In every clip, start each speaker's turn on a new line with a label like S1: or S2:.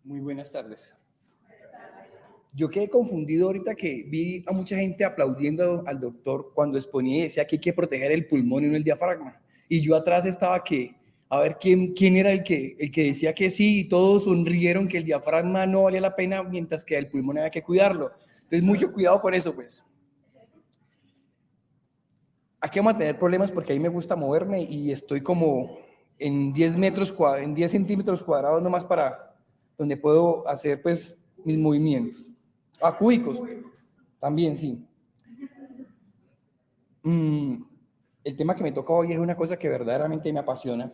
S1: Muy buenas tardes. Yo quedé confundido ahorita que vi a mucha gente aplaudiendo al doctor cuando exponía y decía que hay que proteger el pulmón y no el diafragma. Y yo atrás estaba a ver quién era el que decía que sí, y todos sonrieron que el diafragma no valía la pena, mientras que el pulmón había que cuidarlo. Entonces, mucho cuidado con eso, pues. Aquí vamos a tener problemas porque ahí me gusta moverme y estoy como en 10 centímetros cuadrados nomás para donde puedo hacer pues mis movimientos. Cúbicos, también sí. El tema que me toca hoy es una cosa que verdaderamente me apasiona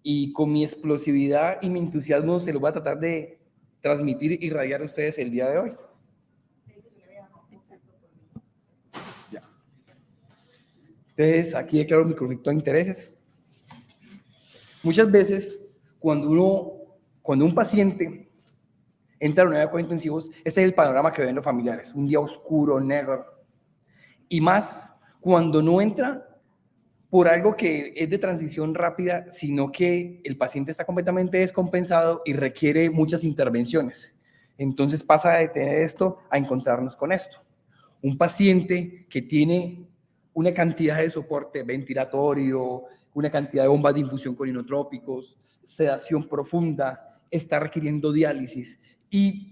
S1: y con mi explosividad y mi entusiasmo se lo voy a tratar de transmitir y irradiar a ustedes el día de hoy. Ya. Entonces, aquí declaro mi conflicto de intereses. Muchas veces, cuando un paciente entra a la unidad de cuidados intensivos, este es el panorama que ven los familiares, un día oscuro, negro, y más cuando no entra por algo que es de transición rápida, sino que el paciente está completamente descompensado y requiere muchas intervenciones. Entonces pasa de tener esto a encontrarnos con esto. Un paciente que tiene una cantidad de soporte ventilatorio, una cantidad de bombas de infusión con inotrópicos, sedación profunda, está requiriendo diálisis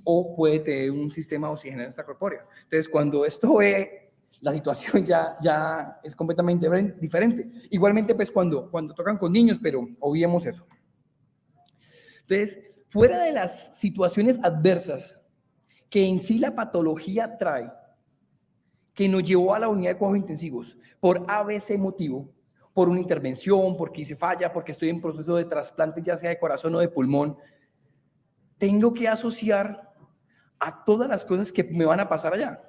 S1: o puede tener un sistema de oxígeno extracorpóreo. Entonces, cuando esto ve, la situación ya es completamente diferente. Igualmente, pues, cuando tocan con niños, pero obviemos eso. Entonces, fuera de las situaciones adversas que en sí la patología trae, que nos llevó a la unidad de cuidados intensivos por ABC motivo, por una intervención, porque hice falla, porque estoy en proceso de trasplante, ya sea de corazón o de pulmón, tengo que asociar a todas las cosas que me van a pasar allá.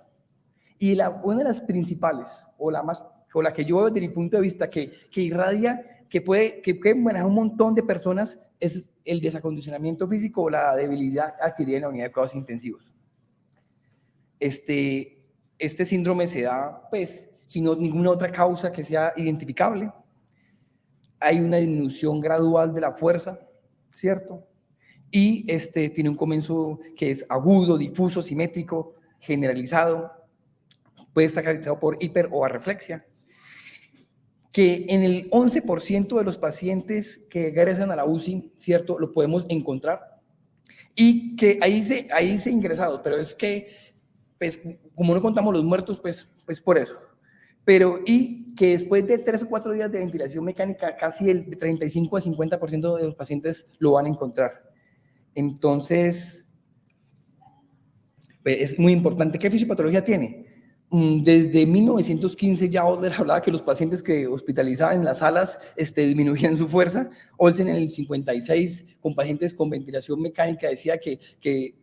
S1: Y una de las principales, o la que yo veo desde mi punto de vista, que irradia, que puede manejar un montón de personas, es el desacondicionamiento físico o la debilidad adquirida en la unidad de cuidados intensivos. Este síndrome se da, pues, sin ninguna otra causa que sea identificable. Hay una disminución gradual de la fuerza, ¿cierto? Y tiene un comienzo que es agudo, difuso, simétrico, generalizado. Puede estar caracterizado por hiper o arreflexia. Que en el 11% de los pacientes que egresan a la UCI, ¿cierto? Lo podemos encontrar. Y que ahí se ingresados, pero es que, pues, como no contamos los muertos, pues por eso. Y que después de 3 o 4 días de ventilación mecánica, casi el 35 a 50% de los pacientes lo van a encontrar. Entonces, pues, es muy importante. ¿Qué fisiopatología tiene? Desde 1915 ya Odler hablaba que los pacientes que hospitalizaban en las salas disminuían su fuerza. Olsen en el 56, con pacientes con ventilación mecánica, decía que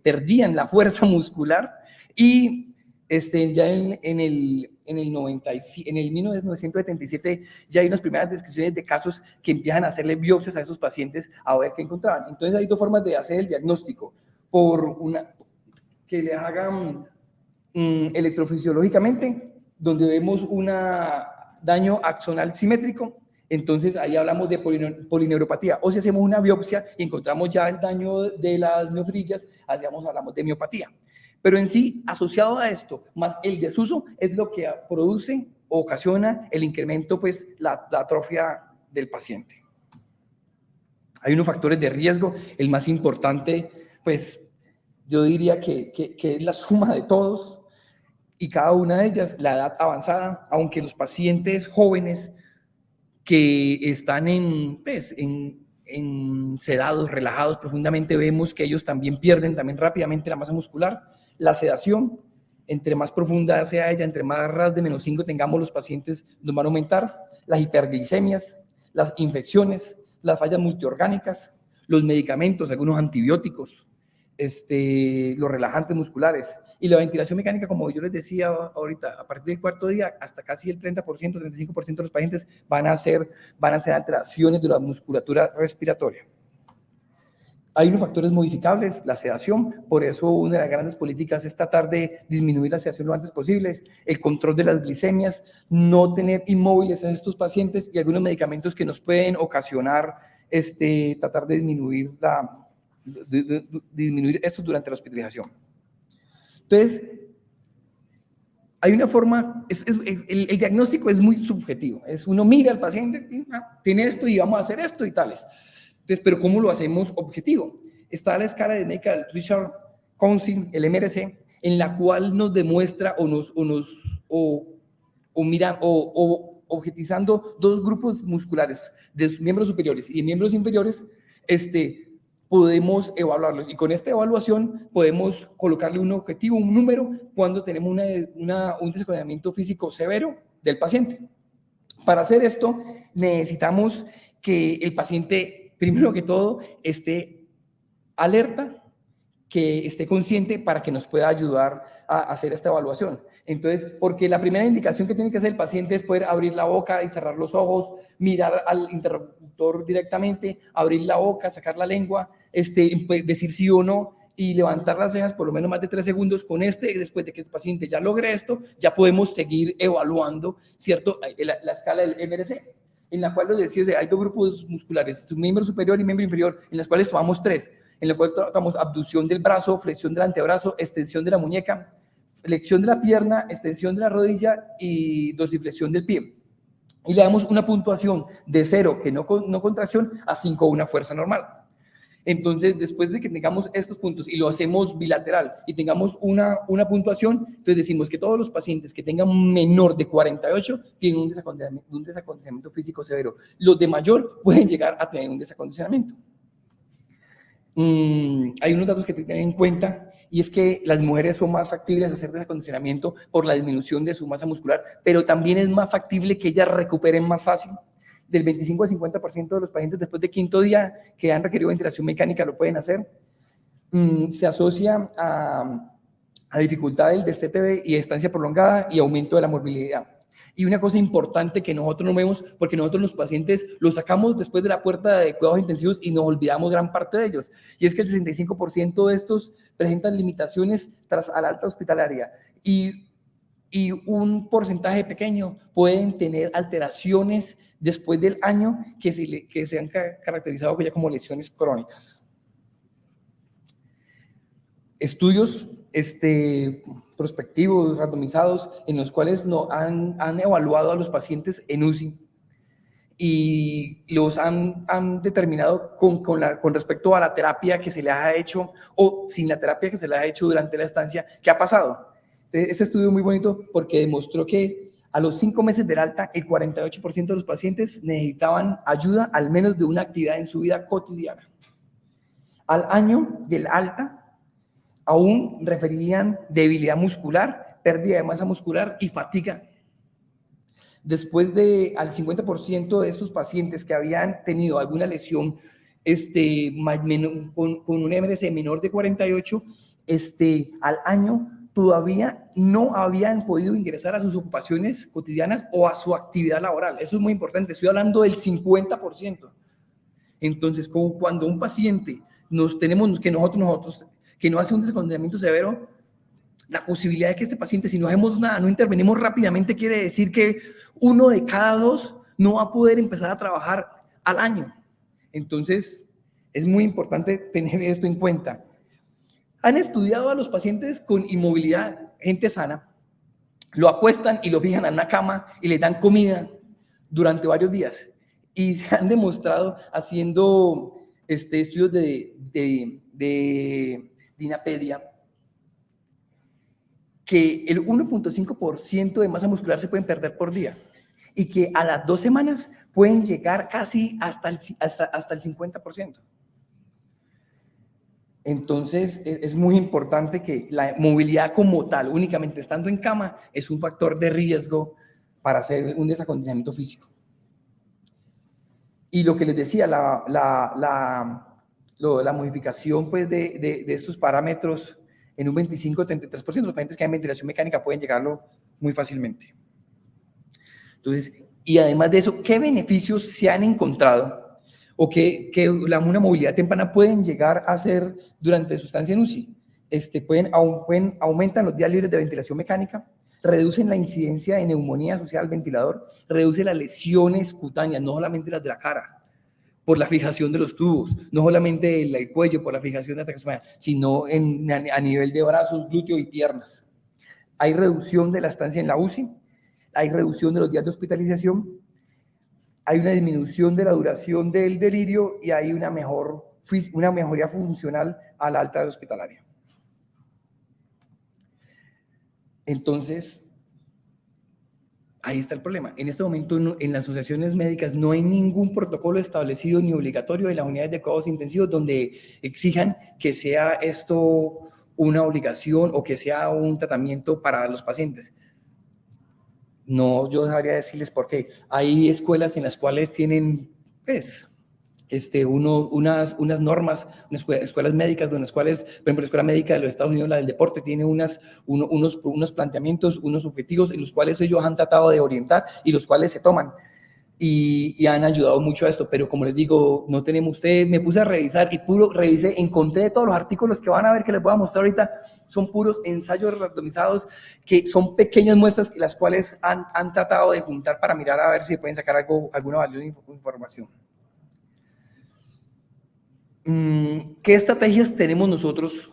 S1: perdían la fuerza muscular. Y ya en el 1977 ya hay unas primeras descripciones de casos que empiezan a hacerle biopsias a esos pacientes a ver qué encontraban. Entonces hay dos formas de hacer el diagnóstico. Que le hagan electrofisiológicamente, donde vemos un daño axonal simétrico. Entonces ahí hablamos de polineuropatía. O si hacemos una biopsia y encontramos ya el daño de las miofrillas, hablamos de miopatía. Pero en sí, asociado a esto, más el desuso, es lo que produce o ocasiona el incremento, pues, la atrofia del paciente. Hay unos factores de riesgo. El más importante, pues, yo diría que es la suma de todos, y cada una de ellas, la edad avanzada, aunque los pacientes jóvenes que están sedados, relajados profundamente, vemos que ellos también pierden rápidamente la masa muscular. La sedación, entre más profunda sea ella, entre más RAS de -5 tengamos los pacientes, nos van a aumentar. Las hiperglicemias, las infecciones, las fallas multiorgánicas, los medicamentos, algunos antibióticos, los relajantes musculares y la ventilación mecánica, como yo les decía ahorita, a partir del cuarto día, hasta casi el 30%, 35% de los pacientes van a hacer alteraciones de la musculatura respiratoria. Hay unos factores modificables, la sedación, por eso una de las grandes políticas es tratar de disminuir la sedación lo antes posible, el control de las glicemias, no tener inmóviles a estos pacientes y algunos medicamentos que nos pueden ocasionar tratar de disminuir disminuir esto durante la hospitalización. Entonces, hay una forma, el diagnóstico es muy subjetivo, uno mira al paciente, tiene esto y vamos a hacer esto y tales. Entonces, pero ¿cómo lo hacemos objetivo? Está la escala de Medical Research Council, el MRC, en la cual nos demuestra objetizando dos grupos musculares de miembros superiores y miembros inferiores, podemos evaluarlos, y con esta evaluación podemos colocarle un objetivo, un número, cuando tenemos un desacomodamiento físico severo del paciente. Para hacer esto, necesitamos que el paciente, primero que todo, esté alerta, que esté consciente para que nos pueda ayudar a hacer esta evaluación. Entonces, porque la primera indicación que tiene que hacer el paciente es poder abrir la boca y cerrar los ojos, mirar al interlocutor directamente, abrir la boca, sacar la lengua, decir sí o no y levantar las cejas por lo menos más de 3 segundos. Con después de que el paciente ya logre esto, ya podemos seguir evaluando, ¿cierto? La escala del MRC, en la cual les decía, hay dos grupos musculares, miembro superior y miembro inferior, en las cuales tomamos 3, en la cual tratamos abducción del brazo, flexión del antebrazo, extensión de la muñeca, flexión de la pierna, extensión de la rodilla y dorsiflexión del pie. Y le damos una puntuación de 0, que no contracción, a 5, una fuerza normal. Entonces, después de que tengamos estos puntos y lo hacemos bilateral y tengamos una puntuación, entonces decimos que todos los pacientes que tengan menor de 48 tienen un desacondicionamiento físico severo. Los de mayor pueden llegar a tener un desacondicionamiento. Hay unos datos que te tienen en cuenta, y es que las mujeres son más factibles de hacer desacondicionamiento por la disminución de su masa muscular, pero también es más factible que ellas recuperen más fácil. Del 25 al 50% de los pacientes después de 5º día que han requerido ventilación mecánica lo pueden hacer. Se asocia a dificultad del destete y estancia prolongada y aumento de la morbilidad. Y una cosa importante que nosotros no vemos, porque nosotros los pacientes los sacamos después de la puerta de cuidados intensivos y nos olvidamos gran parte de ellos. Y es que el 65% de estos presentan limitaciones tras a la alta hospitalaria. Y un porcentaje pequeño pueden tener alteraciones después del año que se han caracterizado ya como lesiones crónicas. Estudios prospectivos, randomizados, en los cuales han evaluado a los pacientes en UCI y los han determinado con respecto a la terapia que se les ha hecho o sin la terapia que se les ha hecho durante la estancia, ¿qué ha pasado? Este estudio es muy bonito porque demostró que a los 5 meses del alta, el 48% de los pacientes necesitaban ayuda al menos de una actividad en su vida cotidiana. Al año del alta, aún referían debilidad muscular, pérdida de masa muscular y fatiga. Después al 50% de estos pacientes que habían tenido alguna lesión con un MRC menor de 48, al año todavía no habían podido ingresar a sus ocupaciones cotidianas o a su actividad laboral. Eso es muy importante, estoy hablando del 50%. Entonces, como cuando un paciente que no hace un desacondicionamiento severo, la posibilidad de que este paciente, si no hacemos nada, no intervenimos rápidamente, quiere decir que 1 de cada 2 no va a poder empezar a trabajar al año. Entonces, es muy importante tener esto en cuenta. Han estudiado a los pacientes con inmovilidad, gente sana, lo acuestan y lo fijan en una cama y les dan comida durante varios días. Y se han demostrado haciendo estudios de Dinapedia, que el 1.5% de masa muscular se pueden perder por día y que a las 2 semanas pueden llegar casi hasta el 50%. Entonces, es muy importante que la movilidad como tal, únicamente estando en cama, es un factor de riesgo para hacer un desacondicionamiento físico. Y lo que les decía, la modificación pues, de estos parámetros en un 25-33%, los pacientes que hay ventilación mecánica pueden llegarlo muy fácilmente. Entonces, y además de eso, ¿qué beneficios se han encontrado o que una movilidad temprana pueden llegar a hacer durante su estancia en UCI? Aumentan los días libres de ventilación mecánica, reducen la incidencia de neumonía asociada al ventilador, reduce las lesiones cutáneas, no solamente las de la cara. por la fijación de los tubos, no solamente el cuello por la fijación de la tracción, sino a nivel de brazos, glúteos y piernas. Hay reducción de la estancia en la UCI, hay reducción de los días de hospitalización, hay una disminución de la duración del delirio y hay una mejoría funcional a la alta hospitalaria. Entonces, ahí está el problema. En este momento, en las asociaciones médicas no hay ningún protocolo establecido ni obligatorio en las unidades de cuidados intensivos donde exijan que sea esto una obligación o que sea un tratamiento para los pacientes. No, yo sabría decirles por qué. Hay escuelas en las cuales tienen, pues, unas normas, escuelas médicas, en las cuales, por ejemplo, la Escuela Médica de los Estados Unidos, la del deporte, tiene unos planteamientos, unos objetivos en los cuales ellos han tratado de orientar y los cuales se toman. Y han ayudado mucho a esto, pero como les digo, no tenemos, me puse a revisar y revisé, encontré todos los artículos que van a ver que les voy a mostrar ahorita, son puros ensayos randomizados, que son pequeñas muestras las cuales han tratado de juntar para mirar a ver si pueden sacar alguna valiosa información. ¿Qué estrategias tenemos nosotros?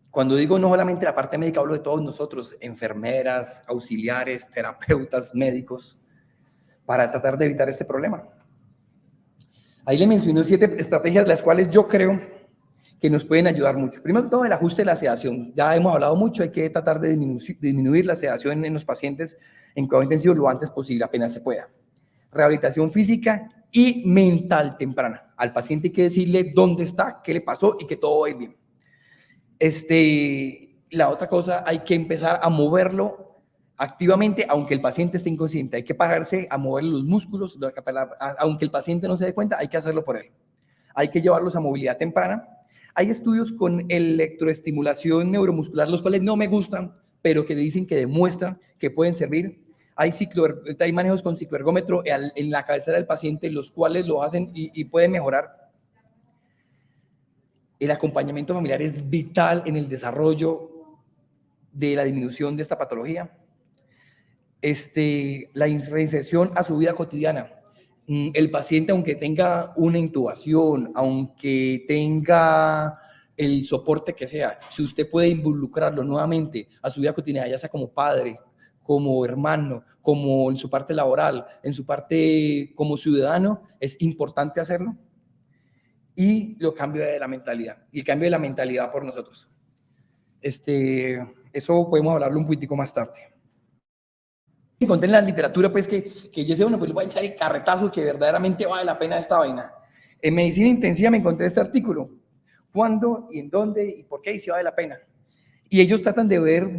S1: Cuando digo no solamente la parte médica, hablo de todos nosotros, enfermeras, auxiliares, terapeutas, médicos, para tratar de evitar este problema. Ahí le mencioné 7 estrategias, las cuales yo creo que nos pueden ayudar mucho. Primero que todo, el ajuste de la sedación. Ya hemos hablado mucho, hay que tratar de disminuir la sedación en los pacientes en cuidado intensivo lo antes posible, apenas se pueda. Rehabilitación física y mental temprana. Al paciente hay que decirle dónde está, qué le pasó y que todo va a ir bien. La otra cosa, hay que empezar a moverlo activamente, aunque el paciente esté inconsciente. Hay que pararse a mover los músculos, aunque el paciente no se dé cuenta, hay que hacerlo por él. Hay que llevarlos a movilidad temprana. Hay estudios con electroestimulación neuromuscular, los cuales no me gustan, pero que dicen que demuestran que pueden servir. Hay manejos con cicloergómetro en la cabecera del paciente, los cuales lo hacen y pueden mejorar. El acompañamiento familiar es vital en el desarrollo de la disminución de esta patología. La reinserción a su vida cotidiana. El paciente, aunque tenga una intubación, aunque tenga el soporte que sea, si usted puede involucrarlo nuevamente a su vida cotidiana, ya sea como padre, como hermano, como en su parte laboral, en su parte como ciudadano, es importante hacerlo. Y lo cambio de la mentalidad, y el cambio de la mentalidad por nosotros. Eso podemos hablarlo un poquitico más tarde. Encontré en la literatura, pues, que yo decía, bueno, pues le voy a echar el carretazo que verdaderamente vale la pena esta vaina. En medicina intensiva me encontré este artículo. ¿Cuándo y en dónde y por qué y si vale la pena? Y ellos tratan de ver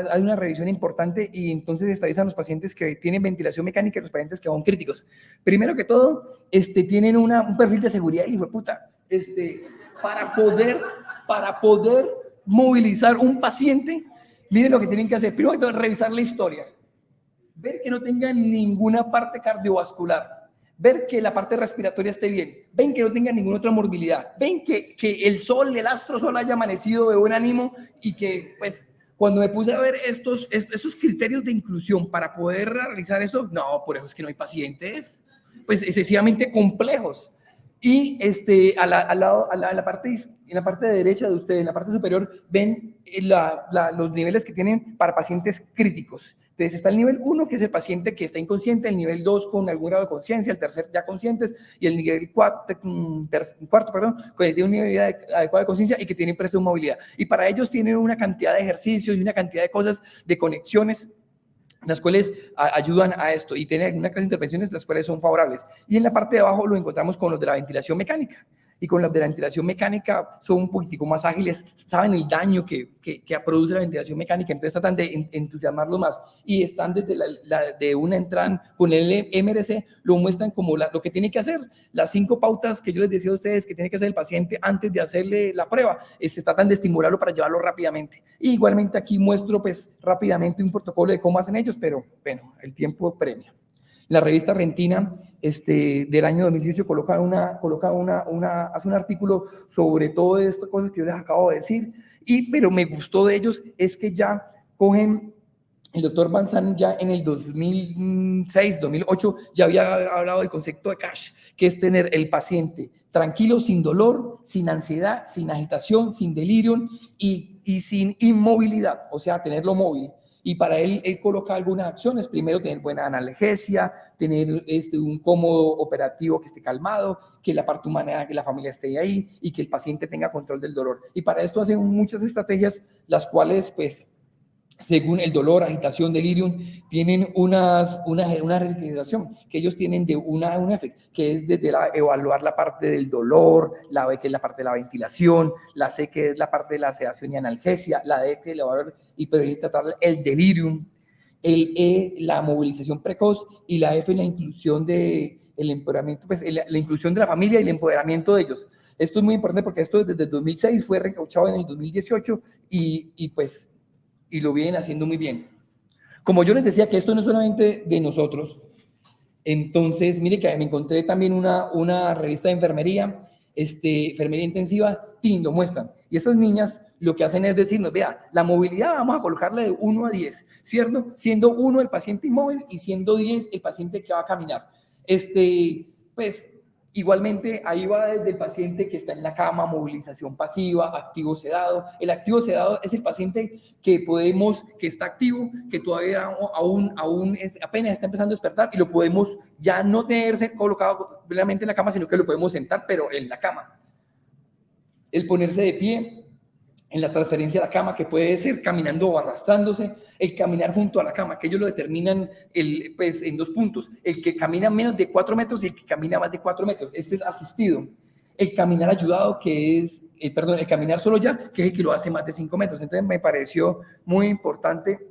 S1: hay una revisión importante y entonces estadizan los pacientes que tienen ventilación mecánica y los pacientes que son críticos. Primero que todo, tienen un perfil de seguridad y hijo de puta, para poder movilizar un paciente, miren lo que tienen que hacer. Primero que todo, revisar la historia, ver que no tengan ninguna parte cardiovascular, ver que la parte respiratoria esté bien, ven que no tenga ninguna otra morbilidad, ven que el sol, el astro sol haya amanecido de buen ánimo y que, pues, cuando me puse a ver esos criterios de inclusión para poder realizar eso, no, por eso es que no hay pacientes, pues, excesivamente complejos. Y en la parte derecha de ustedes, en la parte superior, ven los niveles que tienen para pacientes críticos. Entonces está el nivel 1, que es el paciente que está inconsciente, el nivel 2 con algún grado de conciencia, el tercer ya conscientes, y el nivel cuarto, que tiene un nivel adecuado de conciencia y que tiene presión movilidad. Y para ellos tienen una cantidad de ejercicios y una cantidad de cosas, de conexiones, las cuales ayudan a esto y tienen una clase de intervenciones las cuales son favorables. Y en la parte de abajo lo encontramos con los de la ventilación mecánica. Y con los de la ventilación mecánica son un poquitico más ágiles, saben el daño que produce la ventilación mecánica, entonces tratan de entusiasmarlos más. Y están desde de una entrada con el MRC, lo muestran como lo que tiene que hacer, las 5 pautas que yo les decía a ustedes que tiene que hacer el paciente antes de hacerle la prueba, se tratan de estimularlo para llevarlo rápidamente. Y igualmente aquí muestro pues rápidamente un protocolo de cómo hacen ellos, pero bueno, el tiempo premia. La revista Rentina del año 2018 hace un artículo sobre todo estas cosas que yo les acabo de decir, pero me gustó de ellos es que ya cogen El doctor Van Sant ya en el 2006, 2008, ya había hablado del concepto de CASH, que es tener el paciente tranquilo, sin dolor, sin ansiedad, sin agitación, sin delirio y sin inmovilidad, o sea, tenerlo móvil. Y para él coloca algunas acciones. Primero, tener buena analgesia, tener un cómodo operativo que esté calmado, que la parte humana, que la familia esté ahí y que el paciente tenga control del dolor. Y para esto hacen muchas estrategias, las cuales, pues, según el dolor, agitación, delirium, tienen una realización que ellos tienen de un efecto, que es desde evaluar la parte del dolor, la B, que es la parte de la ventilación, la C, que es la parte de la sedación y analgesia, la D, que es evaluar y prevenir tratar el delirium, el E, la movilización precoz, y la F, la inclusión de el empoderamiento, pues la inclusión de la familia y el empoderamiento de ellos. Esto es muy importante porque esto desde el 2006 fue recauchado en el 2018 y pues y lo vienen haciendo muy bien. Como yo les decía que esto no es solamente de nosotros, entonces mire que me encontré también una revista de enfermería, enfermería intensiva, y lo muestran. Y estas niñas lo que hacen es decirnos, vea, la movilidad vamos a colocarla de 1 a 10, ¿cierto? Siendo 1 el paciente inmóvil y siendo 10 el paciente que va a caminar. Pues igualmente ahí va desde el paciente que está en la cama, movilización pasiva, activo sedado. El activo sedado es el paciente que está activo, que todavía apenas está empezando a despertar y lo podemos ya no tenerse colocado plenamente en la cama, sino que lo podemos sentar, pero en la cama. El ponerse de pie en la transferencia a la cama, que puede ser caminando o arrastrándose, el caminar junto a la cama, que ellos lo determinan pues, en 2 puntos, el que camina menos de 4 metros y el que camina más de 4 metros, este es asistido. El caminar ayudado, que es, el caminar solo ya, que es el que lo hace más de 5 metros. Entonces me pareció muy importante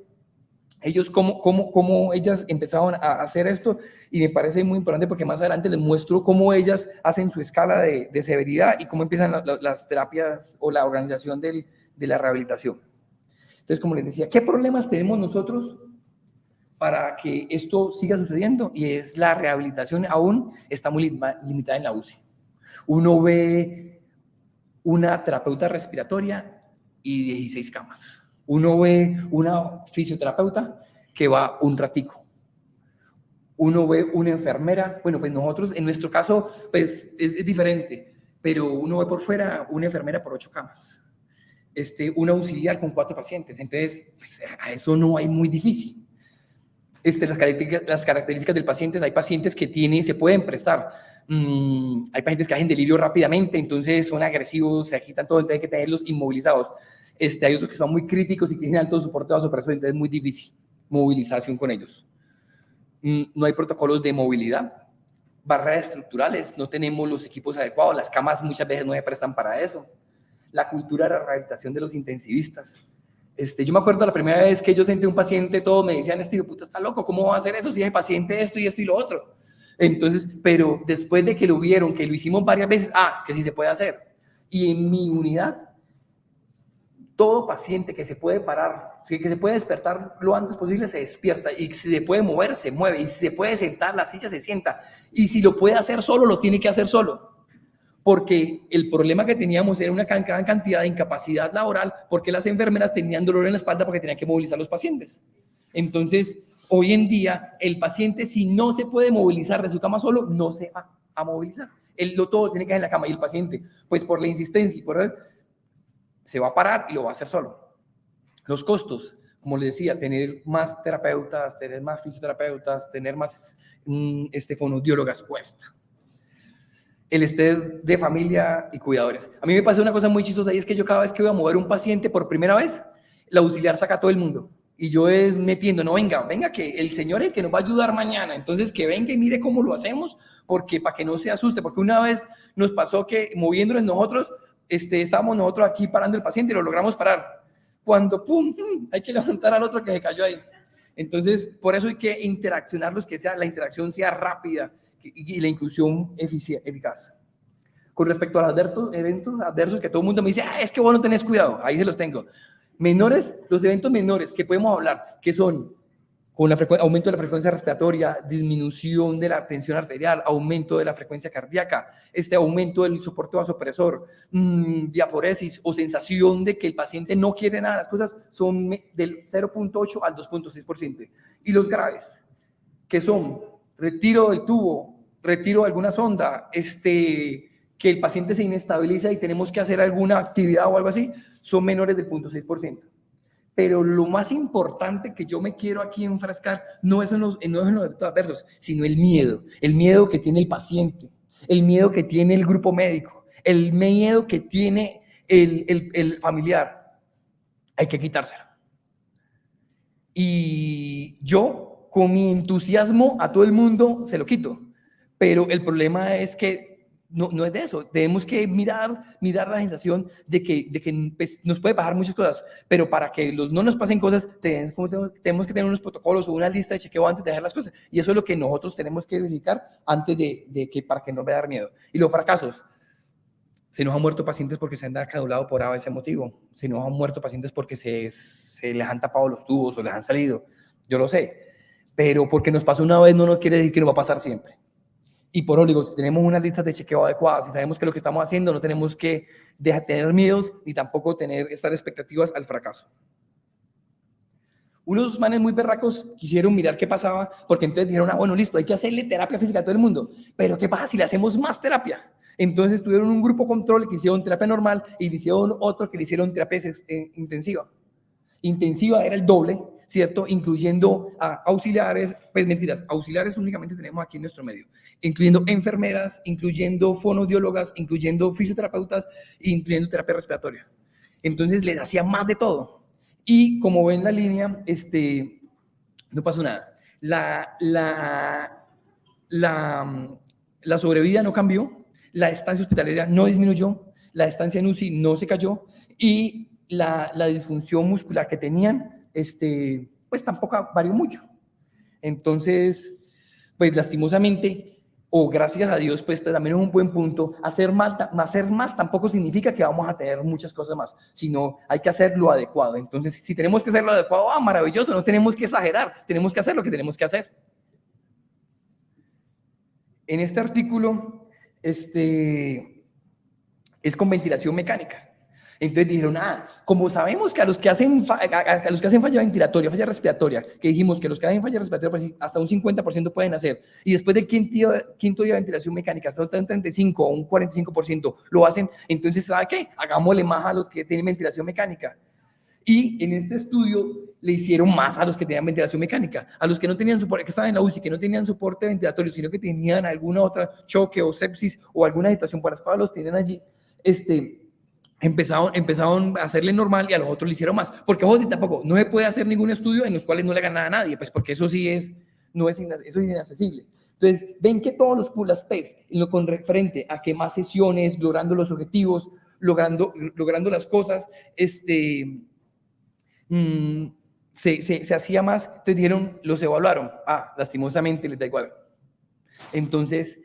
S1: ellos cómo ellas empezaban a hacer esto, y me parece muy importante porque más adelante les muestro cómo ellas hacen su escala de severidad y cómo empiezan las terapias o la organización de la rehabilitación. Entonces, como les decía, ¿qué problemas tenemos nosotros para que esto siga sucediendo? Y es la rehabilitación aún está muy limitada en la UCI. Uno ve una terapeuta respiratoria y 16 camas. Uno ve una fisioterapeuta que va un ratico. Uno ve una enfermera. Bueno, pues nosotros, en nuestro caso, pues es diferente, pero uno ve por fuera una enfermera por 8 camas. Un auxiliar con 4 pacientes. Entonces, pues, a eso no hay muy difícil. Las características del paciente, hay pacientes que se pueden prestar. Hay pacientes que hacen delirio rápidamente, entonces son agresivos, se agitan todo, entonces hay que tenerlos inmovilizados. Hay otros que son muy críticos y tienen alto soporte vasopresor, entonces es muy difícil movilización con ellos. No hay protocolos de movilidad, barreras estructurales, no tenemos los equipos adecuados, las camas muchas veces no se prestan para eso. La cultura de la rehabilitación de los intensivistas. Yo me acuerdo la primera vez que yo senté un paciente, todos me decían, puta está loco, ¿cómo va a hacer eso si es el paciente esto y lo otro? Entonces, pero después de que lo vieron, que lo hicimos varias veces, es que sí se puede hacer. Y en mi unidad, todo paciente que se puede parar, que se puede despertar lo antes posible, se despierta, y si se puede mover, se mueve, y si se puede sentar la silla, se sienta, y si lo puede hacer solo, lo tiene que hacer solo, porque el problema que teníamos era una gran cantidad de incapacidad laboral, porque las enfermeras tenían dolor en la espalda porque tenían que movilizar a los pacientes. Entonces, hoy en día, el paciente, si no se puede movilizar de su cama solo, no se va a movilizar. Todo tiene que estar en la cama, y el paciente, pues por la insistencia y se va a parar y lo va a hacer solo. Los costos, como les decía, tener más terapeutas, tener más fisioterapeutas, tener más fonoaudiólogas cuesta. El estrés de familia y cuidadores. A mí me pasa una cosa muy chistosa, y es que yo cada vez que voy a mover un paciente por primera vez, el auxiliar saca a todo el mundo. Y yo metiendo, no, venga, que el señor es el que nos va a ayudar mañana, entonces que venga y mire cómo lo hacemos, porque para que no se asuste, porque una vez nos pasó que moviéndonos nosotros, estábamos nosotros aquí parando el paciente y lo logramos parar. Cuando, hay que levantar al otro que se cayó ahí. Entonces, por eso hay que interaccionarlos, que la interacción sea rápida y la inclusión eficaz. Con respecto a los eventos adversos que todo el mundo me dice, es que vos no tenés cuidado, ahí se los tengo. Los eventos menores que podemos hablar, que son con aumento de la frecuencia respiratoria, disminución de la tensión arterial, aumento de la frecuencia cardíaca, aumento del soporte vasopresor, diaforesis o sensación de que el paciente no quiere nada. Las cosas son del 0.8 al 2.6%. Y los graves, que son retiro del tubo, retiro de alguna sonda, que el paciente se inestabiliza y tenemos que hacer alguna actividad o algo así, son menores del 0.6%. Pero lo más importante que yo me quiero aquí enfrascar no es en los efectos adversos, sino el miedo que tiene el paciente, el miedo que tiene el grupo médico, el miedo que tiene el familiar. Hay que quitárselo. Y yo, con mi entusiasmo, a todo el mundo se lo quito. Pero el problema es que no es de eso. Tenemos que mirar la sensación de que pues, nos puede pasar muchas cosas, pero para que no nos pasen cosas, tenemos que tener unos protocolos o una lista de chequeo antes de hacer las cosas. Y eso es lo que nosotros tenemos que verificar antes para que no vaya a dar miedo. Y los fracasos. Se nos han muerto pacientes porque se han decadulado por ese motivo. Se nos han muerto pacientes porque se les han tapado los tubos o les han salido. Yo lo sé. Pero porque nos pasó una vez no nos quiere decir que nos va a pasar siempre. Y por eso digo, si tenemos unas listas de chequeo adecuadas y sabemos que lo que estamos haciendo, no tenemos que tener miedos ni tampoco estar expectativas al fracaso. Unos manes muy berracos quisieron mirar qué pasaba, porque entonces dijeron, bueno, listo, hay que hacerle terapia física a todo el mundo. Pero ¿qué pasa si le hacemos más terapia? Entonces tuvieron un grupo control que hicieron terapia normal y le hicieron otro que le hicieron terapia intensiva. Intensiva era el doble, ¿cierto? Incluyendo auxiliares, pues mentiras, auxiliares únicamente tenemos aquí en nuestro medio, incluyendo enfermeras, incluyendo fonoaudiólogas, incluyendo fisioterapeutas, incluyendo terapia respiratoria. Entonces les hacía más de todo. Y como ven la línea, no pasó nada. La sobrevida no cambió, la estancia hospitalaria no disminuyó, la estancia en UCI no se cayó y la disfunción muscular que tenían, pues tampoco varió mucho. Entonces, pues lastimosamente, o gracias a Dios, pues también es un buen punto. Hacer más tampoco significa que vamos a tener muchas cosas más, sino hay que hacer lo adecuado. Entonces, si tenemos que hacer lo adecuado, maravilloso, no tenemos que exagerar, tenemos que hacer lo que tenemos que hacer. En este artículo, es con ventilación mecánica. Entonces dijeron, como sabemos que a los que hacen falla ventilatoria, falla respiratoria, que dijimos que los que hacen falla respiratoria pues, hasta un 50% pueden hacer, y después del quinto día de ventilación mecánica, hasta un 35 o un 45% lo hacen, entonces, ¿sabe qué? Hagámosle más a los que tienen ventilación mecánica. Y en este estudio le hicieron más a los que tenían ventilación mecánica, a los que no tenían soporte, que estaban en la UCI, que no tenían soporte ventilatorio, sino que tenían alguna otra choque o sepsis o alguna situación por las cuales los tenían allí, empezaron a hacerle normal y a los otros le hicieron más. Porque ojo, tampoco, no se puede hacer ningún estudio en los cuales no le hagan nada a nadie, pues porque eso sí eso es inaccesible. Entonces, ven que todos las P's, con referente a que más sesiones, logrando los objetivos, logrando las cosas, se hacía más, entonces los evaluaron. Lastimosamente les da igual. Entonces,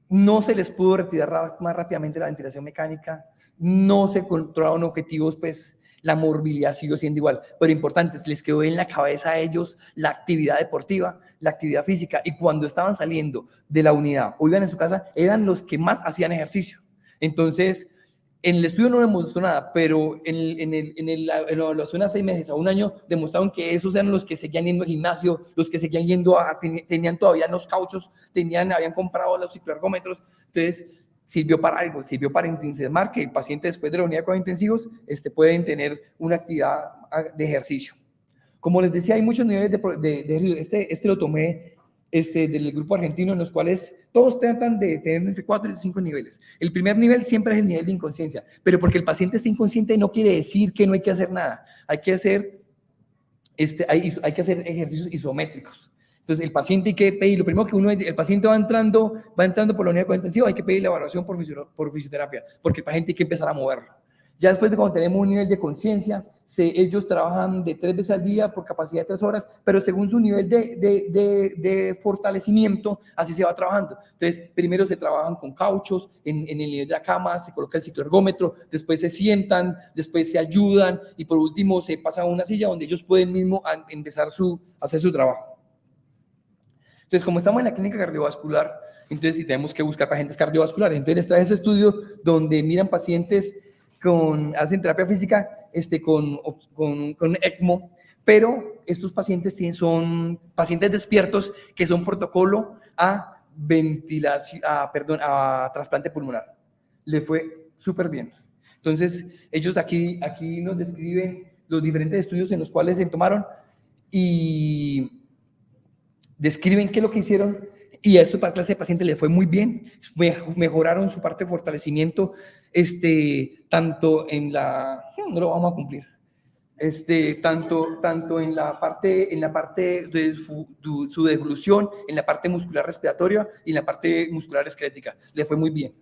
S1: no se les pudo retirar más rápidamente la ventilación mecánica, no se controlaron objetivos, pues la morbilidad siguió siendo igual, pero importante, les quedó en la cabeza a ellos la actividad deportiva, la actividad física, y cuando estaban saliendo de la unidad o iban en su casa, eran los que más hacían ejercicio. Entonces, en el estudio no demostró nada, pero en la evaluación a 6 meses, a un año, demostraron que esos eran los que seguían yendo al gimnasio, los que seguían yendo tenían todavía los cauchos, habían comprado los cicloergómetros. Entonces, sirvió para algo, sirvió para entusiasmar que el paciente después de la unidad de cuidados intensivos pueden tener una actividad de ejercicio. Como les decía, hay muchos niveles de ejercicio. Este lo tomé del grupo argentino, en los cuales todos tratan de tener entre 4 y 5 niveles. El primer nivel siempre es el nivel de inconsciencia, pero porque el paciente esté inconsciente no quiere decir que no hay que hacer nada. Hay que hacer ejercicios isométricos. Entonces, el paciente hay que pedir, lo primero que el paciente va entrando por la unidad de cuidado intensivo, hay que pedir la evaluación por fisioterapia, porque el paciente hay que empezar a moverlo. Ya después de cuando tenemos un nivel de conciencia, ellos trabajan de 3 veces al día por capacidad de 3 horas, pero según su nivel de fortalecimiento, así se va trabajando. Entonces, primero se trabajan con cauchos en el nivel de la cama, se coloca el cicloergómetro, después se sientan, después se ayudan y por último se pasa a una silla donde ellos pueden mismo empezar a hacer su trabajo. Entonces, como estamos en la clínica cardiovascular, entonces sí tenemos que buscar pacientes cardiovasculares. Entonces, les traje ese estudio donde miran pacientes hacen terapia física con ECMO, pero estos pacientes son pacientes despiertos que son protocolo a trasplante pulmonar. Le fue súper bien. Entonces, ellos aquí nos describen los diferentes estudios en los cuales se tomaron y describen qué es lo que hicieron, y a esta clase de pacientes le fue muy bien, mejoraron su parte de fortalecimiento, tanto en la, no lo vamos a cumplir, tanto en la parte de su devolución, en la parte muscular respiratoria y en la parte muscular esquelética, le fue muy bien.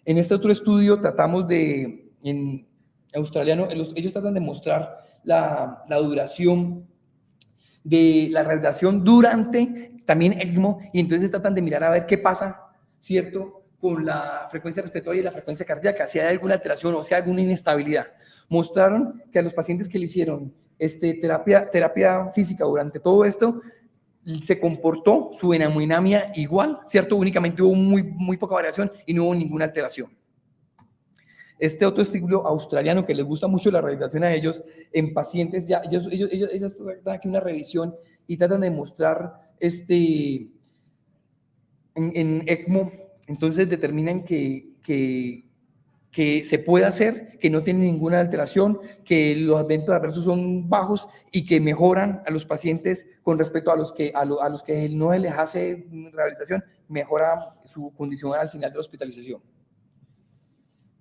S1: En este otro estudio tratamos en australiano, ellos tratan de mostrar la duración de la radiación durante también ECMO, y entonces tratan de mirar a ver qué pasa, ¿cierto?, con la frecuencia respiratoria y la frecuencia cardíaca, si hay alguna alteración o si hay alguna inestabilidad. Mostraron que a los pacientes que le hicieron terapia física durante todo esto, se comportó su hemodinamia igual, ¿cierto? Únicamente hubo muy poca variación y no hubo ninguna alteración. Este otro estudio australiano que les gusta mucho la rehabilitación a ellos, en pacientes, ellos dan aquí una revisión y tratan de mostrar en ECMO, entonces determinan que se puede hacer, que no tiene ninguna alteración, que los eventos adversos son bajos y que mejoran a los pacientes con respecto a los que no se les hace rehabilitación, mejora su condición al final de la hospitalización.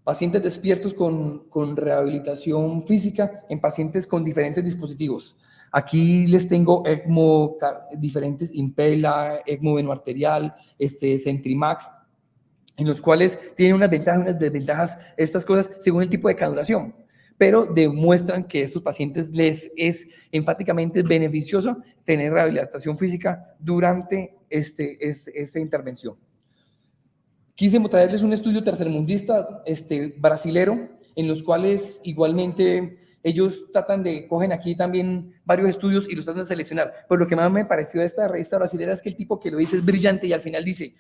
S1: Pacientes despiertos con rehabilitación física en pacientes con diferentes dispositivos. Aquí les tengo ECMO diferentes, Impella, ECMO venoarterial, Centrimac, en los cuales tienen unas ventajas y unas desventajas estas cosas según el tipo de canulación, pero demuestran que a estos pacientes les es enfáticamente beneficioso tener rehabilitación física durante esta intervención. Quise traerles un estudio tercermundista brasilero, en los cuales igualmente ellos cogen aquí también varios estudios y los tratan de seleccionar. Pero lo que más me pareció de esta revista brasilera es que el tipo que lo dice es brillante y al final dice: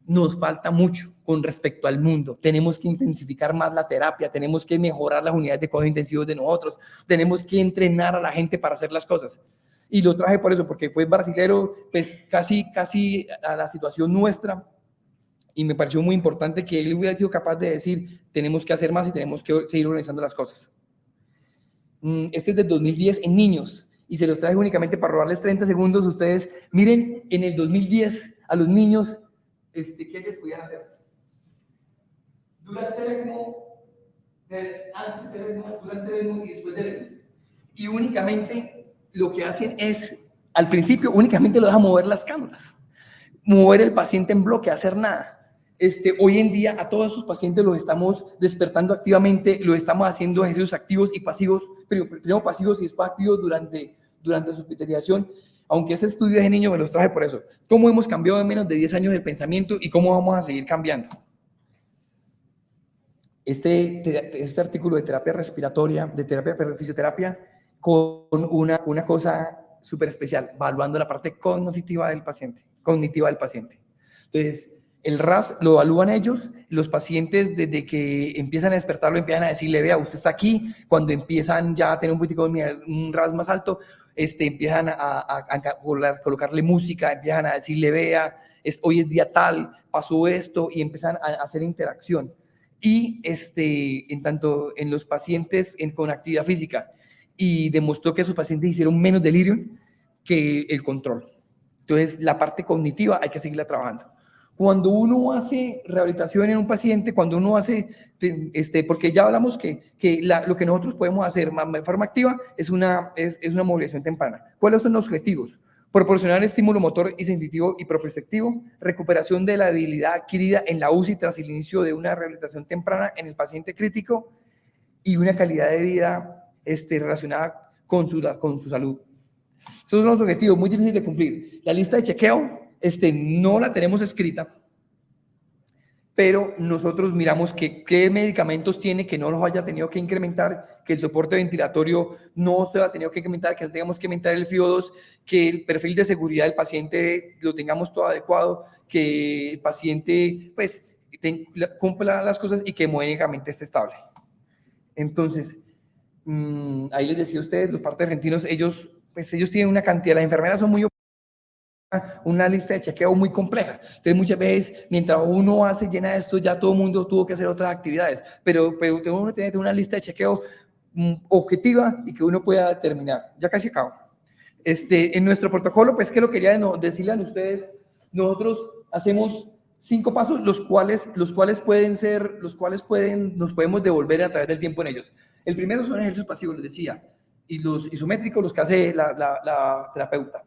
S1: nos falta mucho con respecto al mundo, tenemos que intensificar más la terapia, tenemos que mejorar las unidades de cuidados intensivos de nosotros, tenemos que entrenar a la gente para hacer las cosas. Y lo traje por eso, porque fue brasilero, pues casi a la situación nuestra, y me pareció muy importante que él hubiera sido capaz de decir: tenemos que hacer más y tenemos que seguir organizando las cosas. Este es del 2010 en niños, y se los traje únicamente para robarles 30 segundos. Ustedes miren en el 2010 a los niños, ¿qué ellos podían hacer? Durante el ECMO, antes del ECMO, durante el ECMO y después del ECMO. Y únicamente lo que hacen es, al principio, únicamente lo dejan mover las cánulas, mover el paciente en bloque, hacer nada. Hoy en día a todos esos pacientes los estamos despertando activamente, los estamos haciendo ejercicios activos y pasivos, primero pasivos y después activos durante su hospitalización. Aunque ese estudio de niño me los traje por eso. ¿Cómo hemos cambiado en menos de 10 años el pensamiento y cómo vamos a seguir cambiando? Este artículo de terapia respiratoria, de fisioterapia, con una cosa súper especial, evaluando la parte cognitiva del paciente. Entonces, el RAS lo evalúan ellos, los pacientes desde que empiezan a despertarlo, empiezan a decirle: vea, usted está aquí. Cuando empiezan ya a tener un RAS más alto, empiezan a colocarle música, empiezan a decirle: vea, hoy es día tal, pasó esto, y empiezan a hacer interacción. Y tanto en los pacientes con actividad física, y demostró que sus pacientes hicieron menos delirio que el control. Entonces, la parte cognitiva hay que seguirla trabajando. Cuando uno hace rehabilitación en un paciente, cuando uno hace, porque ya hablamos que lo que nosotros podemos hacer de forma activa es una movilización temprana. ¿Cuáles son los objetivos? Proporcionar estímulo motor y sensitivo y proprioceptivo, recuperación de la habilidad adquirida en la UCI tras el inicio de una rehabilitación temprana en el paciente crítico, y una calidad de vida relacionada con su salud. Esos son los objetivos muy difíciles de cumplir. La lista de chequeo no la tenemos escrita, pero nosotros miramos qué medicamentos tiene, que no los haya tenido que incrementar, que el soporte ventilatorio no se ha tenido que incrementar, que no tengamos que aumentar el FIO2, que el perfil de seguridad del paciente lo tengamos todo adecuado, que el paciente pues cumpla las cosas y que hemodinámicamente esté estable. Entonces, ahí les decía a ustedes, los partos argentinos, ellos tienen una cantidad, las enfermeras son muy una lista de chequeo muy compleja. Entonces, muchas veces, mientras uno llena esto, ya todo el mundo tuvo que hacer otras actividades, pero uno tiene que tener una lista de chequeo objetiva y que uno pueda determinar. Ya casi acabo. En nuestro protocolo, pues que lo quería decirle a ustedes, nosotros hacemos 5 pasos, los cuales nos podemos devolver a través del tiempo en ellos. El primero son ejercicios pasivos, les decía, y los isométricos, los que hace la terapeuta.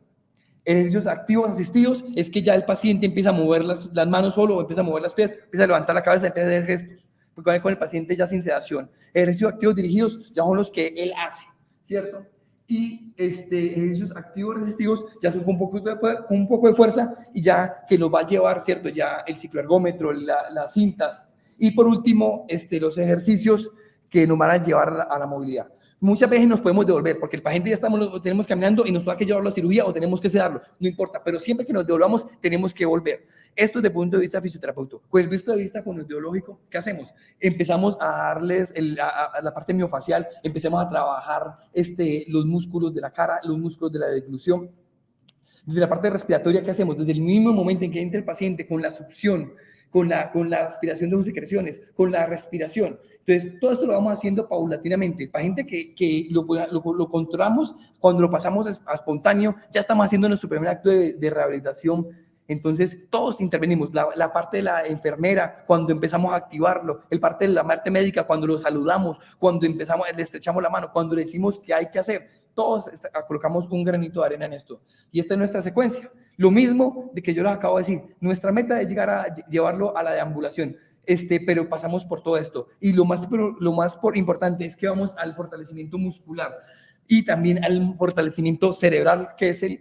S1: Ejercicios activos asistidos es que ya el paciente empieza a mover las manos solo, empieza a mover las pies, empieza a levantar la cabeza, empieza a hacer gestos, porque con el paciente ya sin sedación. Ejercicios activos dirigidos ya son los que él hace, ¿cierto? Y ejercicios activos resistivos ya son con un poco de fuerza y ya que nos va a llevar, ¿cierto? Ya el cicloergómetro, las cintas. Y por último, los ejercicios que nos van a llevar a la movilidad. Muchas veces nos podemos devolver porque el paciente ya lo tenemos caminando y nos toca que llevarlo a cirugía o tenemos que sedarlo, no importa, pero siempre que nos devolvamos tenemos que volver. Esto desde el punto de vista fisioterapeuta. Con el punto de vista fonoaudiológico, ¿qué hacemos? Empezamos a darles a la parte miofacial, empezamos a trabajar los músculos de la cara, los músculos de la deglución. Desde la parte respiratoria, ¿qué hacemos? Desde el mismo momento en que entra el paciente con la succión, con la aspiración de sus secreciones, con la respiración. Entonces, todo esto lo vamos haciendo paulatinamente. El paciente que lo controlamos, cuando lo pasamos a espontáneo, ya estamos haciendo nuestro primer acto de rehabilitación. Entonces, todos intervenimos. La parte de la enfermera, cuando empezamos a activarlo, el parte de la parte médica, cuando lo saludamos, cuando le estrechamos la mano, cuando le decimos qué hay que hacer, todos colocamos un granito de arena en esto. Y esta es nuestra secuencia. Lo mismo de que yo les acabo de decir, nuestra meta es llegar a llevarlo a la deambulación, pero pasamos por todo esto. Y lo más importante es que vamos al fortalecimiento muscular y también al fortalecimiento cerebral, que es el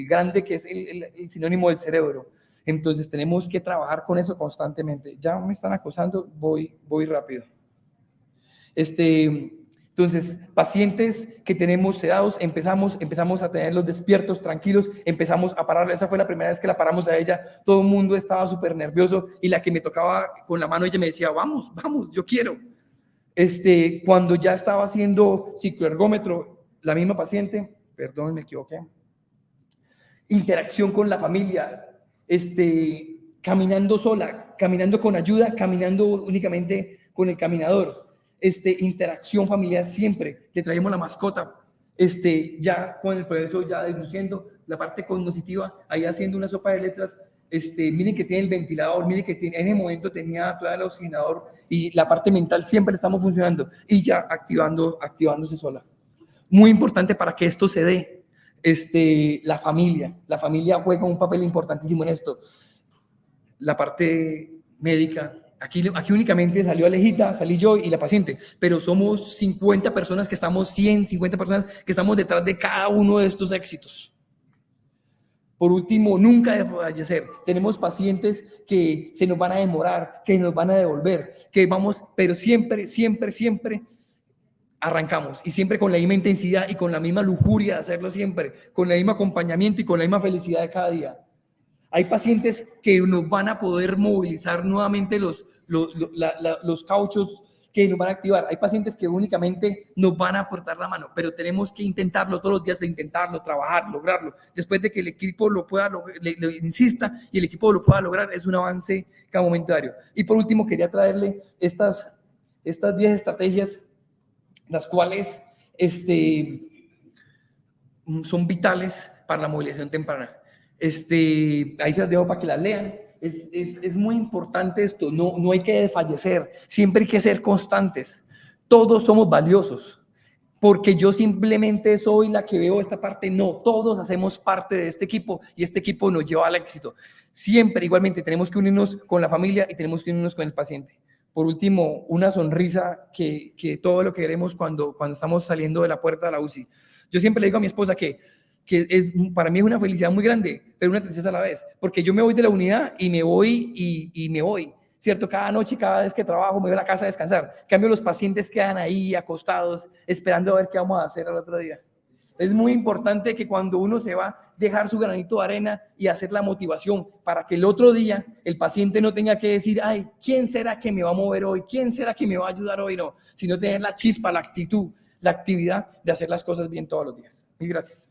S1: grande, que es el sinónimo del cerebro. Entonces tenemos que trabajar con eso constantemente. Ya me están acosando, voy rápido. Entonces, pacientes que tenemos sedados, empezamos a tenerlos despiertos, tranquilos, empezamos a pararla. Esa fue la primera vez que la paramos a ella. Todo el mundo estaba súper nervioso y la que me tocaba con la mano, ella me decía, vamos, yo quiero. Cuando ya estaba haciendo cicloergómetro, la misma paciente, perdón, me equivoqué, interacción con la familia, caminando sola, caminando con ayuda, caminando únicamente con el caminador. Interacción familiar siempre, le traemos la mascota, ya con el proceso ya deduciendo, la parte cognitiva, ahí haciendo una sopa de letras, miren que tiene el ventilador, miren que en ese momento tenía todavía el oxigenador y la parte mental siempre estamos funcionando y ya activándose sola. Muy importante para que esto se dé, la familia juega un papel importantísimo en esto, la parte médica. Aquí únicamente salió Alejita, salí yo y la paciente, pero somos 50 personas que estamos, 150 personas que estamos detrás de cada uno de estos éxitos. Por último, nunca de fallecer. Tenemos pacientes que se nos van a demorar, que nos van a devolver, que vamos, pero siempre arrancamos y siempre con la misma intensidad y con la misma lujuria de hacerlo siempre, con el mismo acompañamiento y con la misma felicidad de cada día. Hay pacientes que nos van a poder movilizar nuevamente los cauchos que nos van a activar. Hay pacientes que únicamente nos van a aportar la mano, pero tenemos que intentarlo todos los días, de intentarlo, trabajar, lograrlo. Después de que el equipo lo pueda, le insista y el equipo lo pueda lograr, es un avance cada momentario. Y por último, quería traerle estas 10 estrategias, las cuales son vitales para la movilización temprana. Ahí se las dejo para que las lean. Es muy importante esto, no hay que desfallecer, siempre hay que ser constantes. Todos somos valiosos, porque yo simplemente soy la que veo esta parte, no, todos hacemos parte de este equipo y este equipo nos lleva al éxito. Siempre igualmente tenemos que unirnos con la familia y tenemos que unirnos con el paciente. Por último, una sonrisa que todo lo que queremos cuando estamos saliendo de la puerta de la UCI. Yo siempre le digo a mi esposa que para mí es una felicidad muy grande, pero una tristeza a la vez, porque yo me voy de la unidad y me voy y me voy, ¿cierto? Cada noche, cada vez que trabajo, me voy a la casa a descansar. En cambio, los pacientes quedan ahí acostados, esperando a ver qué vamos a hacer al otro día. Es muy importante que cuando uno se va, dejar su granito de arena y hacer la motivación para que el otro día el paciente no tenga que decir, ay, ¿quién será que me va a mover hoy? ¿Quién será que me va a ayudar hoy? No, sino tener la chispa, la actitud, la actividad de hacer las cosas bien todos los días. Mil gracias.